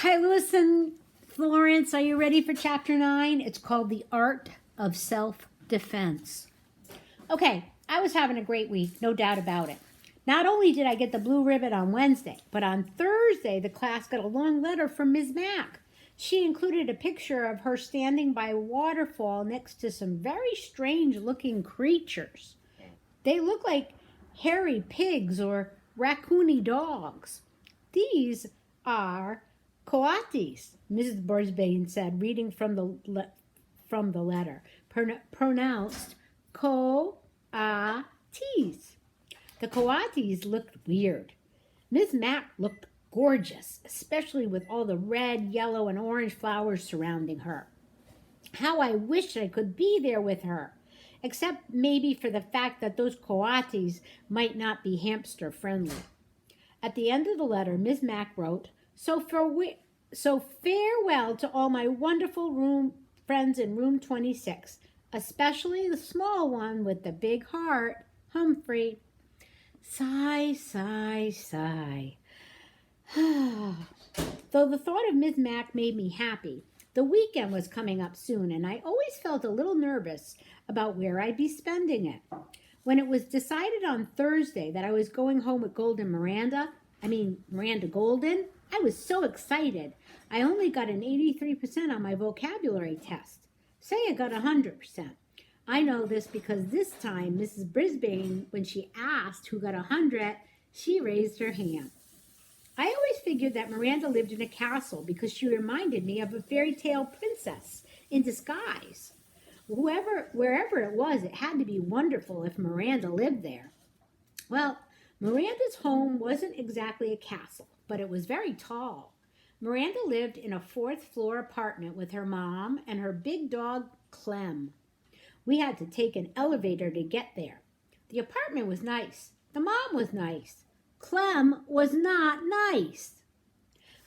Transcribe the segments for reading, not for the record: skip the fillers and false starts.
Hi, Lewis and Florence. Are you ready for chapter 9? It's called The Art of Self-Defense. Okay, I was having a great week, no doubt about it. Not only did I get the blue ribbon on Wednesday, but on Thursday, the class got a long letter from Ms. Mack. She included a picture of her standing by a waterfall next to some very strange-looking creatures. They look like hairy pigs or raccoony dogs. These are coatis, Mrs. Brisbane said, reading from the letter, pronounced coatis. The coatis looked weird. Miss Mack looked gorgeous, especially with all the red, yellow, and orange flowers surrounding her. How I wished I could be there with her, except maybe for the fact that those coatis might not be hamster friendly. At the end of the letter, Miss Mack wrote, So farewell to all my wonderful friends in room 26, especially the small one with the big heart, Humphrey. Sigh, sigh, sigh. Though the thought of Miss Mack made me happy, the weekend was coming up soon, and I always felt a little nervous about where I'd be spending it. When it was decided on Thursday that I was going home with Miranda Golden, I was so excited. I only got an 83% on my vocabulary test. Say I got 100%. I know this because this time Mrs. Brisbane, when she asked who got 100, she raised her hand. I always figured that Miranda lived in a castle because she reminded me of a fairy tale princess in disguise. Wherever it was, it had to be wonderful if Miranda lived there. Well, Miranda's home wasn't exactly a castle, but it was very tall. Miranda lived in a fourth-floor apartment with her mom and her big dog, Clem. We had to take an elevator to get there. The apartment was nice. The mom was nice. Clem was not nice.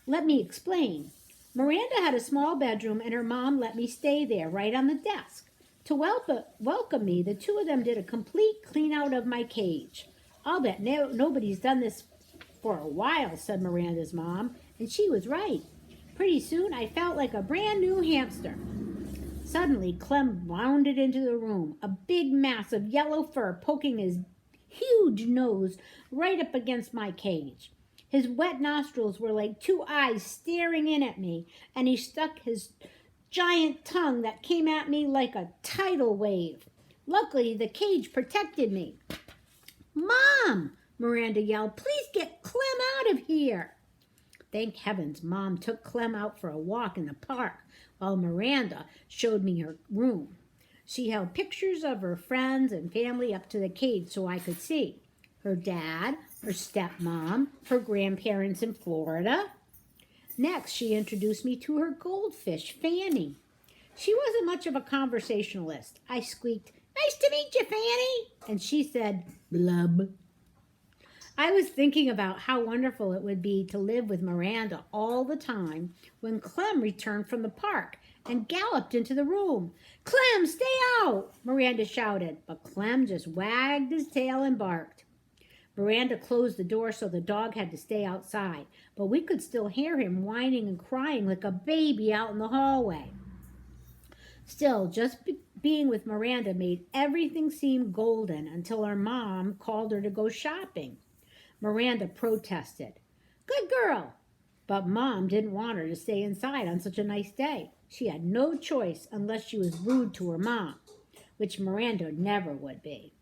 Let me explain. Miranda had a small bedroom and her mom let me stay there right on the desk. To welcome me, the two of them did a complete clean out of my cage. I'll bet nobody's done this for a while, said Miranda's mom, and she was right. Pretty soon I felt like a brand new hamster. Suddenly, Clem bounded into the room, a big mass of yellow fur poking his huge nose right up against my cage. His wet nostrils were like two eyes staring in at me, and he stuck his giant tongue that came at me like a tidal wave. Luckily, the cage protected me. Mom, Miranda yelled, please get Clem out of here. Thank heavens, Mom took Clem out for a walk in the park while Miranda showed me her room. She held pictures of her friends and family up to the cage so I could see. Her dad, her stepmom, her grandparents in Florida. Next, she introduced me to her goldfish, Fanny. She wasn't much of a conversationalist. I squeaked, nice to meet you, Fanny. And she said, blub. I was thinking about how wonderful it would be to live with Miranda all the time when Clem returned from the park and galloped into the room. Clem, stay out, Miranda shouted, but Clem just wagged his tail and barked. Miranda closed the door so the dog had to stay outside, but we could still hear him whining and crying like a baby out in the hallway. Still, just being with Miranda made everything seem golden until her mom called her to go shopping. Miranda protested. Good girl. But Mom didn't want her to stay inside on such a nice day. She had no choice unless she was rude to her mom, which Miranda never would be.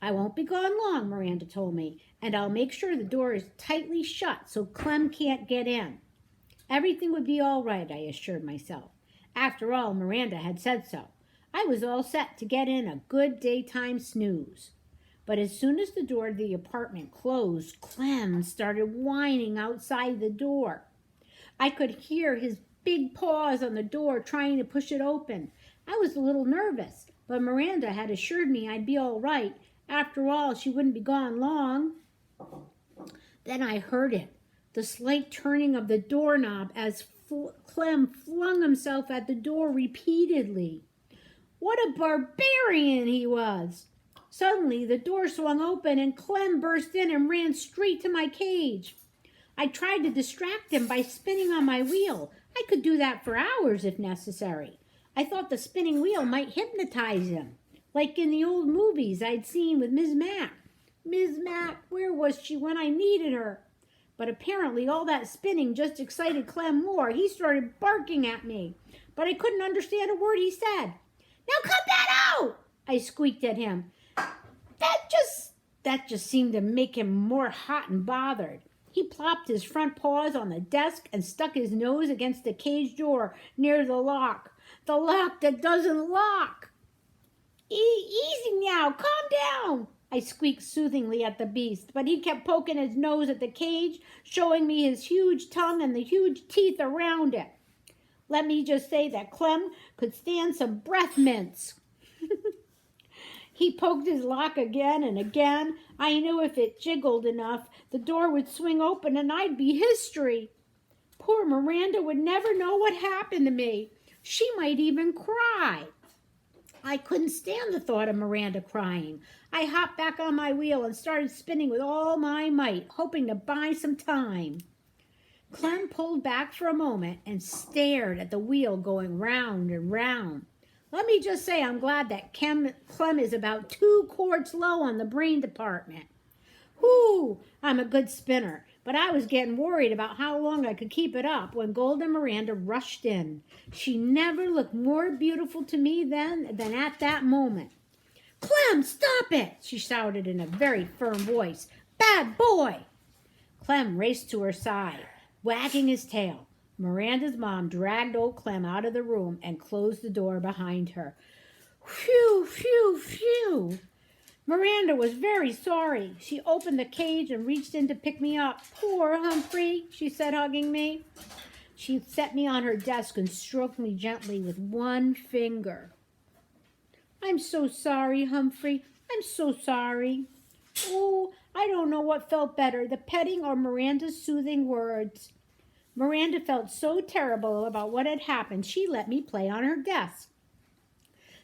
I won't be gone long, Miranda told me, and I'll make sure the door is tightly shut so Clem can't get in. Everything would be all right, I assured myself. After all, Miranda had said so. I was all set to get in a good daytime snooze. But as soon as the door to the apartment closed, Clem started whining outside the door. I could hear his big paws on the door trying to push it open. I was a little nervous, but Miranda had assured me I'd be all right. After all, she wouldn't be gone long. Then I heard it, the slight turning of the doorknob as Clem flung himself at the door repeatedly. What a barbarian he was! Suddenly, the door swung open and Clem burst in and ran straight to my cage. I tried to distract him by spinning on my wheel. I could do that for hours if necessary. I thought the spinning wheel might hypnotize him, like in the old movies I'd seen with Miss Mac. Miss Mac, where was she when I needed her? But apparently all that spinning just excited Clem more. He started barking at me, but I couldn't understand a word he said. Now cut that out, I squeaked at him. That just seemed to make him more hot and bothered. He plopped his front paws on the desk and stuck his nose against the cage door near the lock that doesn't lock. Easy now, calm down, I squeaked soothingly at the beast, but he kept poking his nose at the cage, showing me his huge tongue and the huge teeth around it. Let me just say that Clem could stand some breath mints. He poked his lock again and again. I knew if it jiggled enough, the door would swing open and I'd be history. Poor Miranda would never know what happened to me. She might even cry. I couldn't stand the thought of Miranda crying. I hopped back on my wheel and started spinning with all my might, hoping to buy some time. Clem pulled back for a moment and stared at the wheel going round and round. Let me just say I'm glad that Clem is about 2 quarts low on the brain department. Whew, I'm a good spinner, but I was getting worried about how long I could keep it up when Golden Miranda rushed in. She never looked more beautiful to me than at that moment. Clem, stop it, she shouted in a very firm voice. Bad boy! Clem raced to her side, wagging his tail. Miranda's mom dragged old Clem out of the room and closed the door behind her. Phew, phew, phew. Miranda was very sorry. She opened the cage and reached in to pick me up. Poor Humphrey, she said, hugging me. She set me on her desk and stroked me gently with one finger. I'm so sorry, Humphrey. I'm so sorry. Oh, I don't know what felt better, the petting or Miranda's soothing words. Miranda felt so terrible about what had happened, she let me play on her desk.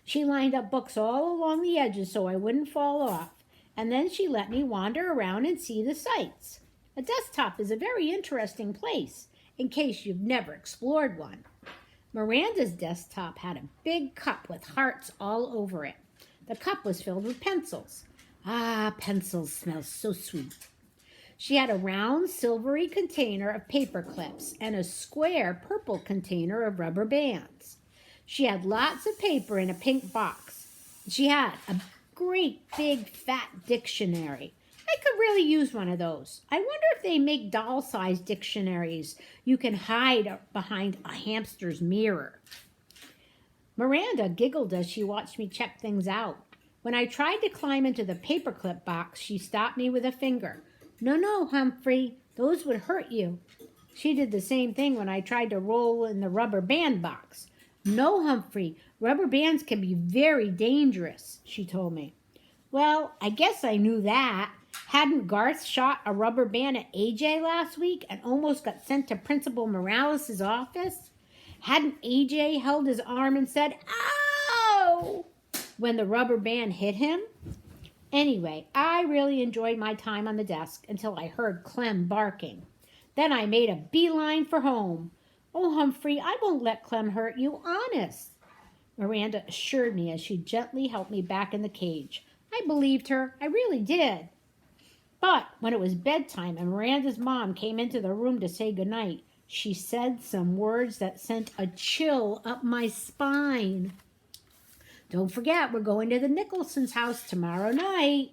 She lined up books all along the edges so I wouldn't fall off, and then she let me wander around and see the sights. A desktop is a very interesting place, in case you've never explored one. Miranda's desktop had a big cup with hearts all over it. The cup was filled with pencils. Ah, pencils smell so sweet. She had a round, silvery container of paper clips and a square, purple container of rubber bands. She had lots of paper in a pink box. She had a great, big, fat dictionary. I could really use one of those. I wonder if they make doll-sized dictionaries you can hide behind a hamster's mirror. Miranda giggled as she watched me check things out. When I tried to climb into the paperclip box, she stopped me with a finger. No, Humphrey, those would hurt you. She did the same thing when I tried to roll in the rubber band box. No, Humphrey, rubber bands can be very dangerous, she told me. Well, I guess I knew that. Hadn't Garth shot a rubber band at AJ last week and almost got sent to Principal Morales' office? Hadn't AJ held his arm and said, "Ow!" when the rubber band hit him? Anyway, I really enjoyed my time on the desk until I heard Clem barking. Then I made a beeline for home. Oh, Humphrey, I won't let Clem hurt you, honest, Miranda assured me as she gently helped me back in the cage. I believed her. I really did. But when it was bedtime and Miranda's mom came into the room to say goodnight, she said some words that sent a chill up my spine. Don't forget, we're going to the Nicholson's house tomorrow night.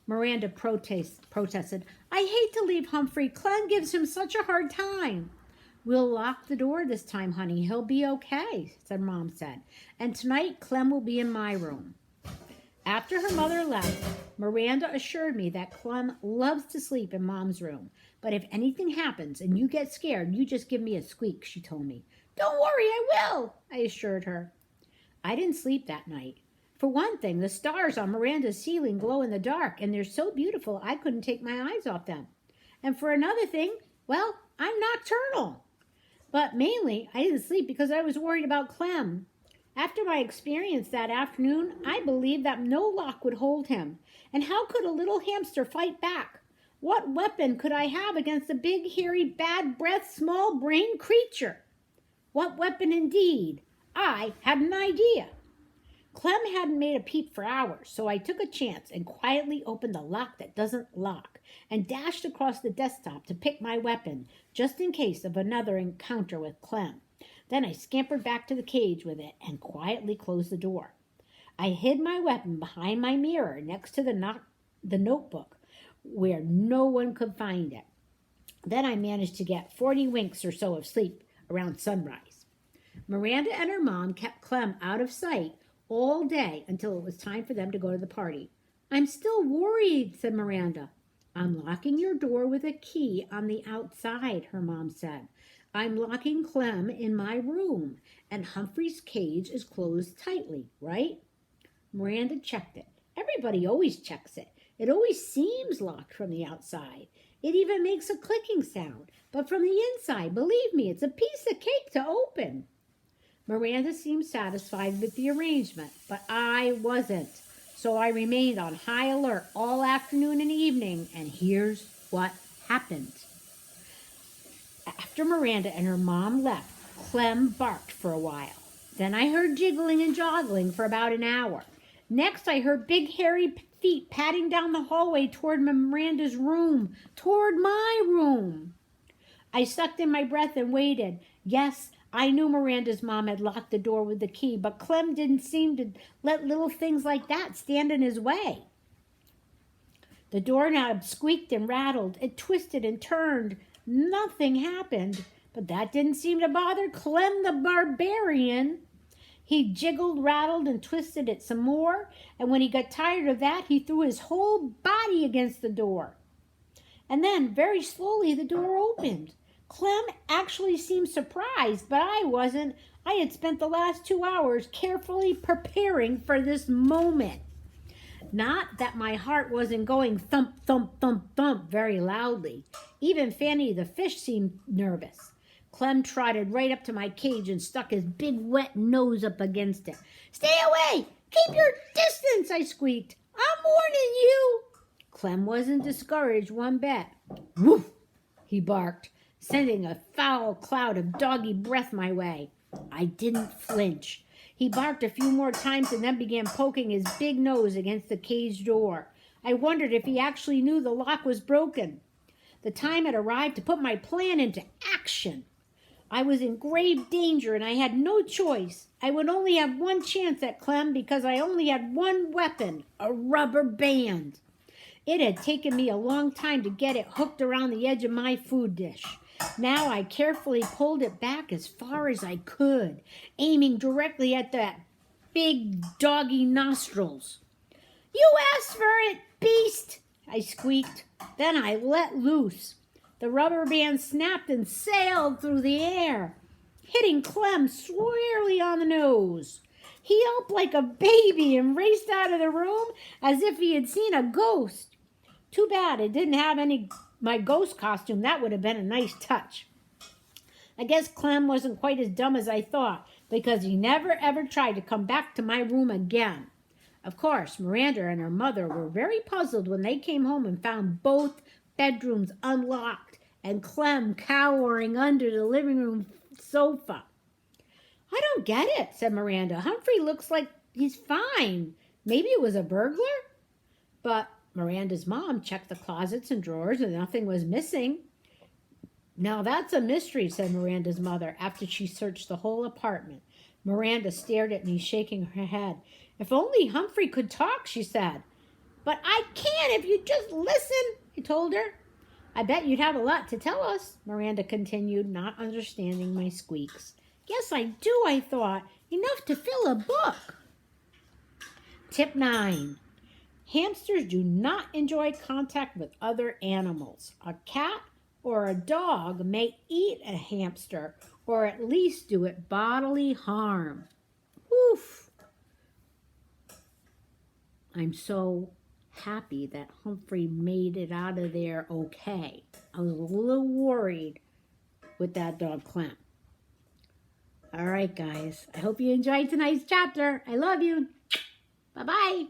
Miranda protested. I hate to leave Humphrey. Clem gives him such a hard time. We'll lock the door this time, honey. He'll be okay, Mom said. And tonight, Clem will be in my room. After her mother left, Miranda assured me that Clem loves to sleep in Mom's room. But if anything happens and you get scared, you just give me a squeak, she told me. Don't worry, I will, I assured her. I didn't sleep that night. For one thing, the stars on Miranda's ceiling glow in the dark, and they're so beautiful I couldn't take my eyes off them. And for another thing, well, I'm nocturnal. But mainly, I didn't sleep because I was worried about Clem. After my experience that afternoon, I believed that no lock would hold him. And how could a little hamster fight back? What weapon could I have against a big, hairy, bad breath, small brain creature? What weapon indeed? I had an idea. Clem hadn't made a peep for hours, so I took a chance and quietly opened the lock that doesn't lock and dashed across the desktop to pick my weapon, just in case of another encounter with Clem. Then I scampered back to the cage with it and quietly closed the door. I hid my weapon behind my mirror next to the notebook where no one could find it. Then I managed to get 40 winks or so of sleep around sunrise. Miranda and her mom kept Clem out of sight all day until it was time for them to go to the party. I'm still worried, said Miranda. I'm locking your door with a key on the outside, her mom said. I'm locking Clem in my room, and Humphrey's cage is closed tightly, right? Miranda checked it. Everybody always checks it. It always seems locked from the outside. It even makes a clicking sound. But from the inside, believe me, it's a piece of cake to open. Miranda seemed satisfied with the arrangement, but I wasn't. So I remained on high alert all afternoon and evening, and here's what happened. After Miranda and her mom left, Clem barked for a while. Then I heard jiggling and joggling for about an hour. Next, I heard big hairy feet padding down the hallway toward Miranda's room, toward my room. I sucked in my breath and waited. Yes, I knew Miranda's mom had locked the door with the key, but Clem didn't seem to let little things like that stand in his way. The doorknob squeaked and rattled. It twisted and turned. Nothing happened, but that didn't seem to bother Clem the barbarian. He jiggled, rattled, and twisted it some more, and when he got tired of that, he threw his whole body against the door. And then, very slowly, the door opened. Clem actually seemed surprised, but I wasn't. I had spent the last 2 hours carefully preparing for this moment. Not that my heart wasn't going thump, thump, thump, thump very loudly. Even Fanny the fish seemed nervous. Clem trotted right up to my cage and stuck his big wet nose up against it. Stay away! Keep your distance, I squeaked. I'm warning you. Clem wasn't discouraged one bit. Woof, he barked, sending a foul cloud of doggy breath my way. I didn't flinch. He barked a few more times and then began poking his big nose against the cage door. I wondered if he actually knew the lock was broken. The time had arrived to put my plan into action. I was in grave danger and I had no choice. I would only have one chance at Clem because I only had one weapon, a rubber band. It had taken me a long time to get it hooked around the edge of my food dish. Now I carefully pulled it back as far as I could, aiming directly at that big doggy nostrils. You asked for it, beast, I squeaked. Then I let loose. The rubber band snapped and sailed through the air, hitting Clem squarely on the nose. He yelped like a baby and raced out of the room as if he had seen a ghost. Too bad it didn't have my ghost costume. That would have been a nice touch. I guess Clem wasn't quite as dumb as I thought, because he never ever tried to come back to my room again. Of course, Miranda and her mother were very puzzled when they came home and found both bedrooms unlocked and Clem cowering under the living room sofa. I don't get it, said Miranda. Humphrey looks like he's fine. Maybe it was a burglar? But Miranda's mom checked the closets and drawers and nothing was missing. Now that's a mystery, said Miranda's mother after she searched the whole apartment. Miranda stared at me, shaking her head. If only Humphrey could talk, she said. But I can if you just listen, I told her. I bet you'd have a lot to tell us, Miranda continued, not understanding my squeaks. Yes, I do, I thought. Enough to fill a book. Tip 9. Hamsters do not enjoy contact with other animals. A cat or a dog may eat a hamster or at least do it bodily harm. Oof. I'm so happy that Humphrey made it out of there okay. I was a little worried with that dog Clem. All right, guys. I hope you enjoyed tonight's chapter. I love you. Bye-bye.